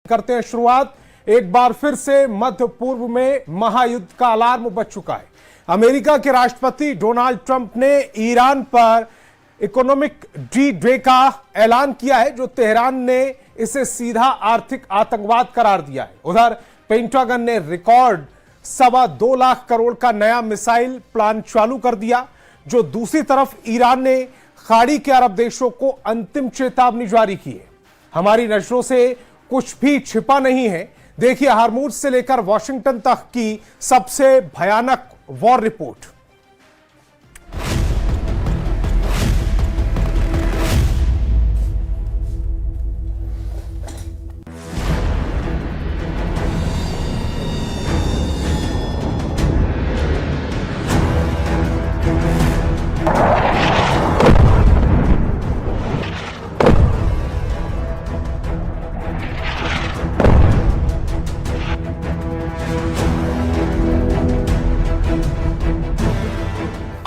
करते हैं शुरुआत। एक बार फिर से मध्य पूर्व में महायुद्ध का अलार्म बज चुका है। अमेरिका के राष्ट्रपति डोनाल्ड ट्रंप ने ईरान पर इकोनॉमिक डी-डे का ऐलान किया है, जो तेहरान ने इसे सीधा आर्थिक आतंकवाद करार दिया है। उधर पेंटागन ने रिकॉर्ड 2.25 लाख करोड़ का नया मिसाइल प्लान चालू कर दिया। जो दूसरी तरफ ईरान ने खाड़ी के अरब देशों को अंतिम चेतावनी जारी की है। हमारी नजरों से कुछ भी छिपा नहीं है। देखिए हार्मूज से लेकर वॉशिंगटन तक की सबसे भयानक वॉर रिपोर्ट।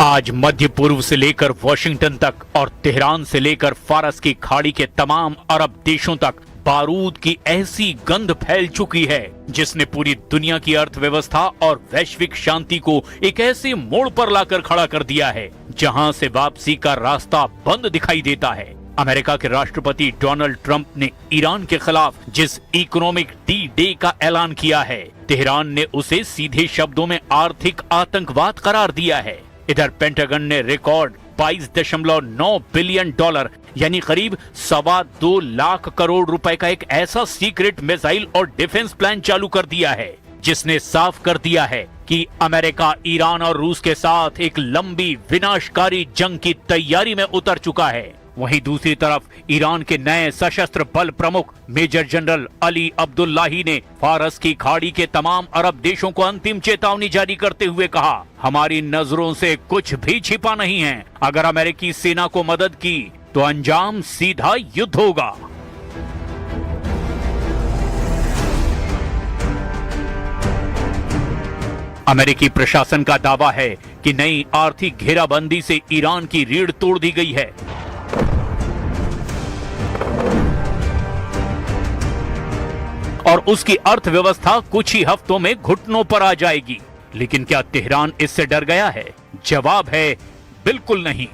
आज मध्य पूर्व से लेकर वॉशिंगटन तक और तेहरान से लेकर फारस की खाड़ी के तमाम अरब देशों तक बारूद की ऐसी गंध फैल चुकी है जिसने पूरी दुनिया की अर्थव्यवस्था और वैश्विक शांति को एक ऐसे मोड़ पर लाकर खड़ा कर दिया है जहां से वापसी का रास्ता बंद दिखाई देता है। अमेरिका के राष्ट्रपति डोनाल्ड ट्रंप ने ईरान के खिलाफ जिस इकोनॉमिक डी-डे का ऐलान किया है, तेहरान ने उसे सीधे शब्दों में आर्थिक आतंकवाद करार दिया है। इधर पेंटागन ने रिकॉर्ड 22.9 बिलियन डॉलर यानी करीब 2.25 लाख करोड़ रुपए का एक ऐसा सीक्रेट मिसाइल और डिफेंस प्लान चालू कर दिया है जिसने साफ कर दिया है कि अमेरिका ईरान और रूस के साथ एक लंबी विनाशकारी जंग की तैयारी में उतर चुका है। वहीं दूसरी तरफ ईरान के नए सशस्त्र बल प्रमुख मेजर जनरल अली अब्दुल्लाही ने फारस की खाड़ी के तमाम अरब देशों को अंतिम चेतावनी जारी करते हुए कहा, हमारी नजरों से कुछ भी छिपा नहीं है। अगर अमेरिकी सेना को मदद की तो अंजाम सीधा युद्ध होगा। अमेरिकी प्रशासन का दावा है कि नई आर्थिक घेराबंदी से ईरान की रीढ़ तोड़ दी गई है। और उसकी अर्थव्यवस्था कुछ ही हफ्तों में घुटनों पर आ जाएगी। लेकिन क्या तेहरान इससे डर गया है? जवाब है बिल्कुल नहीं।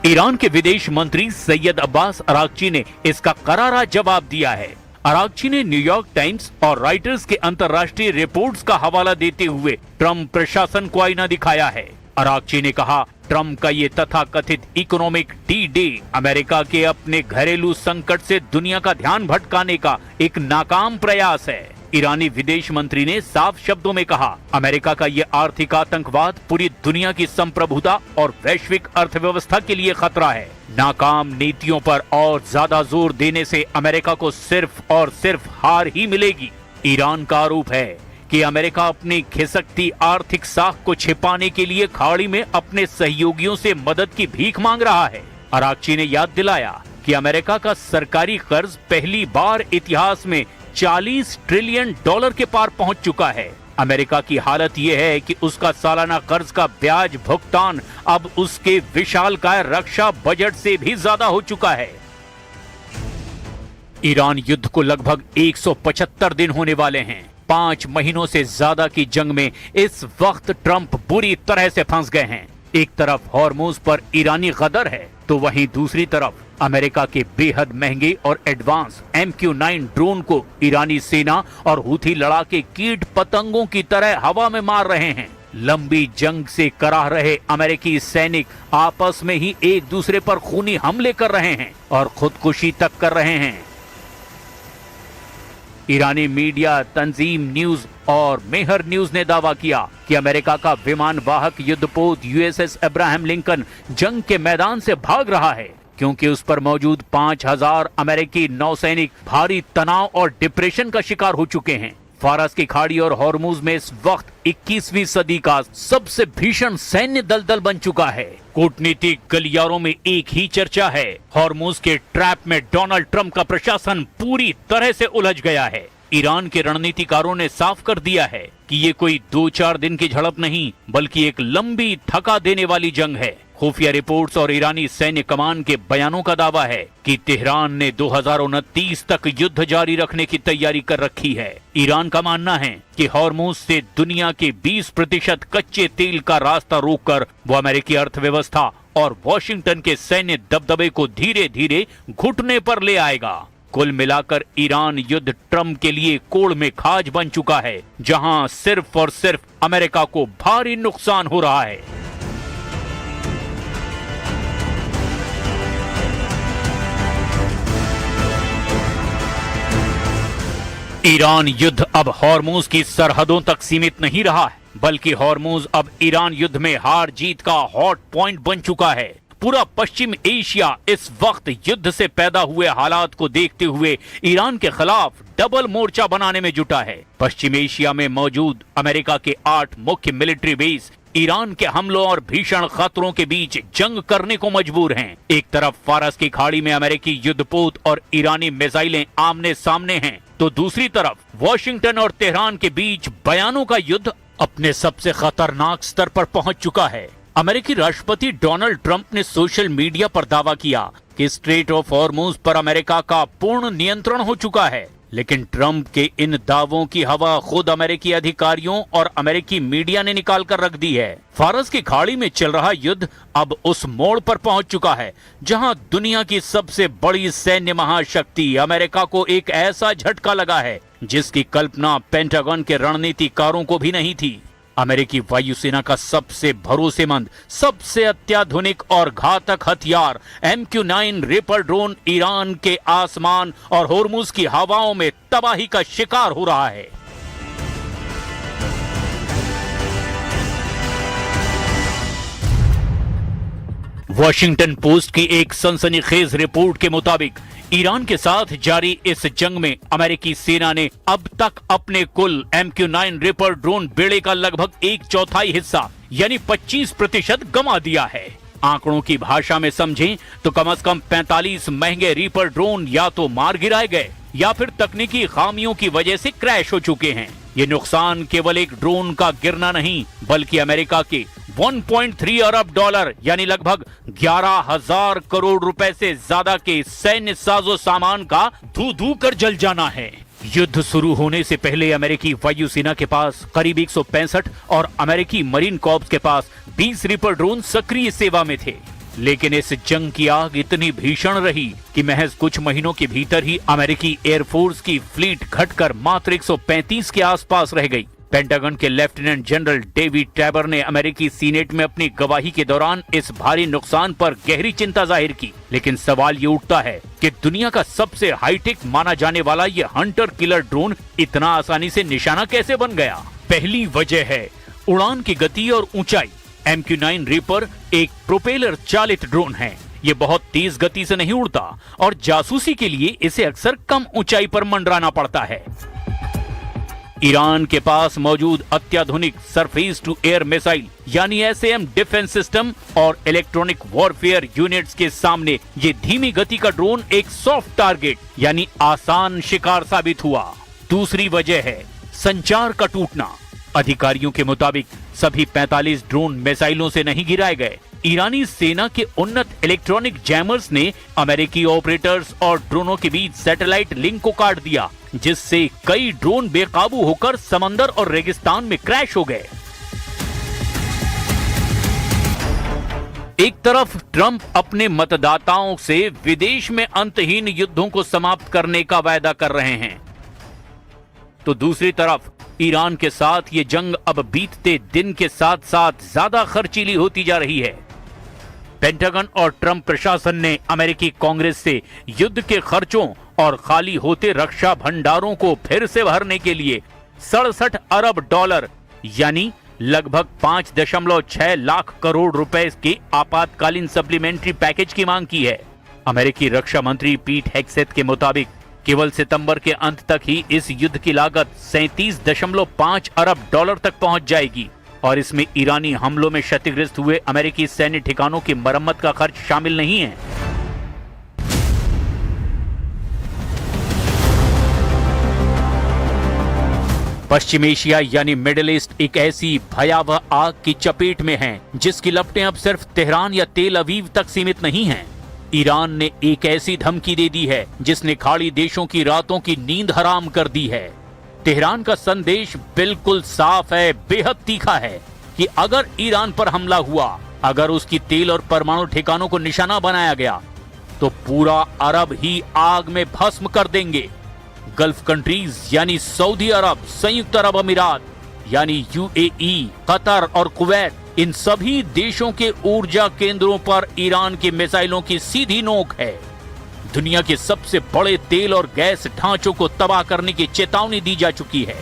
ईरान के विदेश मंत्री सैयद अब्बास अरागची ने इसका करारा जवाब दिया है। अरागची ने न्यूयॉर्क टाइम्स और रॉयटर्स के अंतर्राष्ट्रीय रिपोर्ट्स का हवाला देते हुए ट्रंप प्रशासन को आईना दिखाया है। अरागची ने कहा, ट्रंप का ये तथाकथित इकोनॉमिक डी-डे अमेरिका के अपने घरेलू संकट से दुनिया का ध्यान भटकाने का एक नाकाम प्रयास है। ईरानी विदेश मंत्री ने साफ शब्दों में कहा, अमेरिका का ये आर्थिक आतंकवाद पूरी दुनिया की संप्रभुता और वैश्विक अर्थव्यवस्था के लिए खतरा है। नाकाम नीतियों पर और ज्यादा जोर देने से अमेरिका को सिर्फ और सिर्फ हार ही मिलेगी। ईरान का आरोप है कि अमेरिका अपनी खिसकती आर्थिक साख को छिपाने के लिए खाड़ी में अपने सहयोगियों से मदद की भीख मांग रहा है। अरागची ने याद दिलाया कि अमेरिका का सरकारी कर्ज पहली बार इतिहास में 40 ट्रिलियन डॉलर के पार पहुंच चुका है। अमेरिका की हालत यह है कि उसका सालाना कर्ज का ब्याज भुगतान अब उसके विशालकाय रक्षा बजट से भी ज्यादा हो चुका है। ईरान युद्ध को लगभग 175 दिन होने वाले हैं। 5 महीनों से ज्यादा की जंग में इस वक्त ट्रंप बुरी तरह से फंस गए हैं। एक तरफ हॉर्मूज पर ईरानी गदर है तो वहीं दूसरी तरफ अमेरिका के बेहद महंगे और एडवांस MQ-9 ड्रोन को ईरानी सेना और हूथी लड़ाके कीट पतंगों की तरह हवा में मार रहे हैं। लंबी जंग से कराह रहे अमेरिकी सैनिक आपस में ही एक दूसरे पर खूनी हमले कर रहे हैं और खुदकुशी तक कर रहे हैं। ईरानी मीडिया तंजीम न्यूज और मेहर न्यूज ने दावा किया कि अमेरिका का विमान वाहक युद्धपोत USS अब्राहम लिंकन जंग के मैदान से भाग रहा है क्योंकि उस पर मौजूद 5000 अमेरिकी नौसैनिक भारी तनाव और डिप्रेशन का शिकार हो चुके हैं। फारस की खाड़ी और हॉर्मूज में इस वक्त 21वीं सदी का सबसे भीषण सैन्य दलदल बन चुका है। कूटनीतिक गलियारों में एक ही चर्चा है, हॉर्मूज के ट्रैप में डोनाल्ड ट्रंप का प्रशासन पूरी तरह से उलझ गया है। ईरान के रणनीतिकारों ने साफ कर दिया है कि ये कोई 2-4 दिन की झड़प नहीं बल्कि एक लंबी थका देने वाली जंग है। खुफिया रिपोर्ट्स और ईरानी सैन्य कमान के बयानों का दावा है कि तेहरान ने 2029 तक युद्ध जारी रखने की तैयारी कर रखी है। ईरान का मानना है कि हॉर्मुज से दुनिया के 20% कच्चे तेल का रास्ता रोककर वो अमेरिकी अर्थव्यवस्था और वॉशिंगटन के सैन्य दबदबे को धीरे धीरे घुटने पर ले आएगा। कुल मिलाकर ईरान युद्ध ट्रंप के लिए कोड़ में खाज बन चुका है, जहां सिर्फ और सिर्फ अमेरिका को भारी नुकसान हो रहा है। ईरान युद्ध अब हॉर्मुज की सरहदों तक सीमित नहीं रहा है, बल्कि हॉर्मुज अब ईरान युद्ध में हार जीत का हॉट पॉइंट बन चुका है। पूरा पश्चिम एशिया इस वक्त युद्ध से पैदा हुए हालात को देखते हुए ईरान के खिलाफ डबल मोर्चा बनाने में जुटा है। पश्चिम एशिया में मौजूद अमेरिका के 8 मुख्य मिलिट्री बेस ईरान के हमलों और भीषण खतरों के बीच जंग करने को मजबूर हैं। एक तरफ फारस की खाड़ी में अमेरिकी युद्धपोत और ईरानी मिसाइलें आमने सामने हैं, तो दूसरी तरफ वॉशिंगटन और तेहरान के बीच बयानों का युद्ध अपने सबसे खतरनाक स्तर पर पहुंच चुका है। अमेरिकी राष्ट्रपति डोनाल्ड ट्रंप ने सोशल मीडिया पर दावा किया कि स्ट्रेट ऑफ हॉर्मुज पर अमेरिका का पूर्ण नियंत्रण हो चुका है, लेकिन ट्रंप के इन दावों की हवा खुद अमेरिकी अधिकारियों और अमेरिकी मीडिया ने निकाल कर रख दी है। फारस की खाड़ी में चल रहा युद्ध अब उस मोड़ पर पहुंच चुका है जहां दुनिया की सबसे बड़ी सैन्य महाशक्ति अमेरिका को एक ऐसा झटका लगा है जिसकी कल्पना पेंटागन के रणनीतिकारों को भी नहीं थी। अमेरिकी वायुसेना का सबसे भरोसेमंद, सबसे अत्याधुनिक और घातक हथियार MQ-9 रिपर ड्रोन ईरान के आसमान और होर्मुज की हवाओं में तबाही का शिकार हो रहा है। वॉशिंगटन पोस्ट की एक सनसनीखेज रिपोर्ट के मुताबिक ईरान के साथ जारी इस जंग में अमेरिकी सेना ने अब तक अपने कुल MQ-9 रिपर ड्रोन बेड़े का लगभग 1/4 हिस्सा यानी 25% गंवा दिया है। आंकड़ों की भाषा में समझें तो कम से कम 45 महंगे रिपर ड्रोन या तो मार गिराए गए या फिर तकनीकी खामियों की वजह से क्रैश हो चुके हैं। ये नुकसान केवल एक ड्रोन का गिरना नहीं, बल्कि अमेरिका के 1.3 अरब डॉलर यानी लगभग 11,000 करोड़ रुपए से ज्यादा के सैन्य साजो सामान का धू धू कर जल जाना है। युद्ध शुरू होने से पहले अमेरिकी वायुसेना के पास करीब 165 और अमेरिकी मरीन कॉर्प्स के पास 20 रिपर ड्रोन सक्रिय सेवा में थे, लेकिन इस जंग की आग इतनी भीषण रही कि महज कुछ महीनों के भीतर ही अमेरिकी एयरफोर्स की फ्लीट घटकर मात्र 135 के आसपास रह गई। पेंटागन के लेफ्टिनेंट जनरल डेविड टैबर ने अमेरिकी सीनेट में अपनी गवाही के दौरान इस भारी नुकसान पर गहरी चिंता जाहिर की, लेकिन सवाल ये उठता है कि दुनिया का सबसे हाईटेक माना जाने वाला ये हंटर किलर ड्रोन इतना आसानी से निशाना कैसे बन गया। पहली वजह है उड़ान की गति और ऊंचाई। MQ-9 रिपर एक प्रोपेलर चालित ड्रोन है। ये बहुत तेज गति से नहीं उड़ता और जासूसी के लिए इसे अक्सर कम ऊंचाई पर मंडराना पड़ता है। ईरान के पास मौजूद अत्याधुनिक सरफेस टू एयर मिसाइल यानी SAM डिफेंस सिस्टम और इलेक्ट्रॉनिक वॉरफेयर यूनिट्स के सामने ये धीमी गति का ड्रोन एक सॉफ्ट टारगेट यानी आसान शिकार साबित हुआ। दूसरी वजह है संचार का टूटना। अधिकारियों के मुताबिक सभी 45 ड्रोन मिसाइलों से नहीं गिराए गए। ईरानी सेना के उन्नत इलेक्ट्रॉनिक जैमर्स ने अमेरिकी ऑपरेटर्स और ड्रोनों के बीच सैटेलाइट लिंक को काट दिया, जिससे कई ड्रोन बेकाबू होकर समंदर और रेगिस्तान में क्रैश हो गए। एक तरफ ट्रंप अपने मतदाताओं से विदेश में अंतहीन युद्धों को समाप्त करने का वायदा कर रहे हैं, तो दूसरी तरफ ईरान के साथ ये जंग अब बीतते दिन के साथ साथ ज्यादा खर्चीली होती जा रही है। पेंटागन और ट्रंप प्रशासन ने अमेरिकी कांग्रेस से युद्ध के खर्चों और खाली होते रक्षा भंडारों को फिर से भरने के लिए 67 अरब डॉलर यानी लगभग 5.6 लाख करोड़ रुपए के आपातकालीन सप्लीमेंट्री पैकेज की मांग की है। अमेरिकी रक्षा मंत्री पीट हेग्सेथ के मुताबिक केवल सितंबर के अंत तक ही इस युद्ध की लागत 37.5 अरब डॉलर तक पहुंच जाएगी और इसमें ईरानी हमलों में क्षतिग्रस्त हुए अमेरिकी सैन्य ठिकानों की मरम्मत का खर्च शामिल नहीं है। पश्चिम एशिया यानी मिडिल ईस्ट एक ऐसी भयावह आग की चपेट में है जिसकी लपटें अब सिर्फ तेहरान या तेल अवीव तक सीमित नहीं हैं। ईरान ने एक ऐसी धमकी दे दी है जिसने खाड़ी देशों की रातों की नींद हराम कर दी है। तेहरान का संदेश बिल्कुल साफ है, बेहद तीखा है कि अगर ईरान पर हमला हुआ, अगर उसकी तेल और परमाणु ठिकानों को निशाना बनाया गया तो पूरा अरब ही आग में भस्म कर देंगे। गल्फ कंट्रीज यानी सऊदी अरब, संयुक्त अरब अमीरात यानी यूएई, कतर और कुवैत, इन सभी देशों के ऊर्जा केंद्रों पर ईरान की मिसाइलों की सीधी नोक है। दुनिया के सबसे बड़े तेल और गैस ढांचों को तबाह करने की चेतावनी दी जा चुकी है।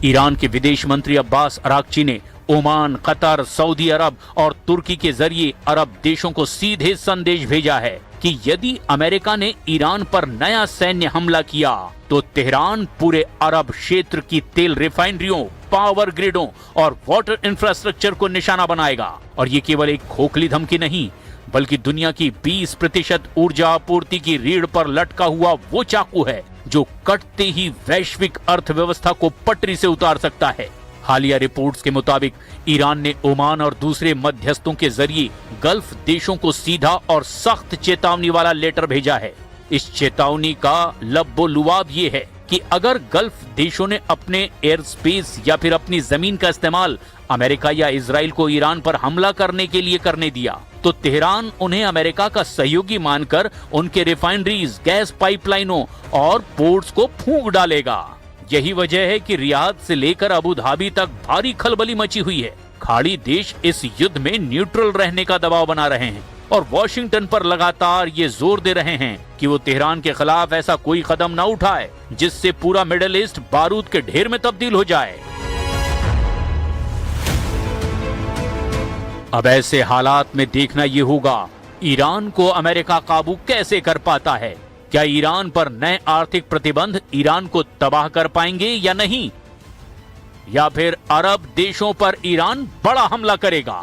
ईरान के विदेश मंत्री अब्बास अराक्ची ने ओमान, कतर, सऊदी अरब और तुर्की के जरिए अरब देशों को सीधे संदेश भेजा है कि यदि अमेरिका ने ईरान पर नया सैन्य हमला किया तो तेहरान पूरे अरब क्षेत्र की तेल रिफाइनरियों, पावर ग्रिडों और वाटर इंफ्रास्ट्रक्चर को निशाना बनाएगा। और ये केवल एक खोखली धमकी नहीं, बल्कि दुनिया की 20% ऊर्जा आपूर्ति की रीढ़ पर लटका हुआ वो चाकू है जो कटते ही वैश्विक अर्थव्यवस्था को पटरी से उतार सकता है। हालिया रिपोर्ट्स के मुताबिक ईरान ने ओमान और दूसरे मध्यस्थों के जरिए गल्फ देशों को सीधा और सख्त चेतावनी वाला लेटर भेजा है। इस चेतावनी का लब्बो-लुआब ये है कि अगर गल्फ देशों ने अपने एयर स्पेस या फिर अपनी जमीन का इस्तेमाल अमेरिका या इजराइल को ईरान पर हमला करने के लिए करने दिया तो तेहरान उन्हें अमेरिका का सहयोगी मानकर उनके रिफाइनरीज, गैस पाइपलाइनों और पोर्ट्स को फूंक डालेगा। यही वजह है कि रियाद से लेकर अबू धाबी तक भारी खलबली मची हुई है। खाड़ी देश इस युद्ध में न्यूट्रल रहने का दबाव बना रहे हैं और वॉशिंगटन पर लगातार ये जोर दे रहे हैं कि वो तेहरान के खिलाफ ऐसा कोई कदम न उठाए जिससे पूरा मिडिल ईस्ट बारूद के ढेर में तब्दील हो जाए। अब ऐसे हालात में देखना ये होगा ईरान को अमेरिका काबू कैसे कर पाता है। क्या ईरान पर नए आर्थिक प्रतिबंध ईरान को तबाह कर पाएंगे या नहीं, या फिर अरब देशों पर ईरान बड़ा हमला करेगा।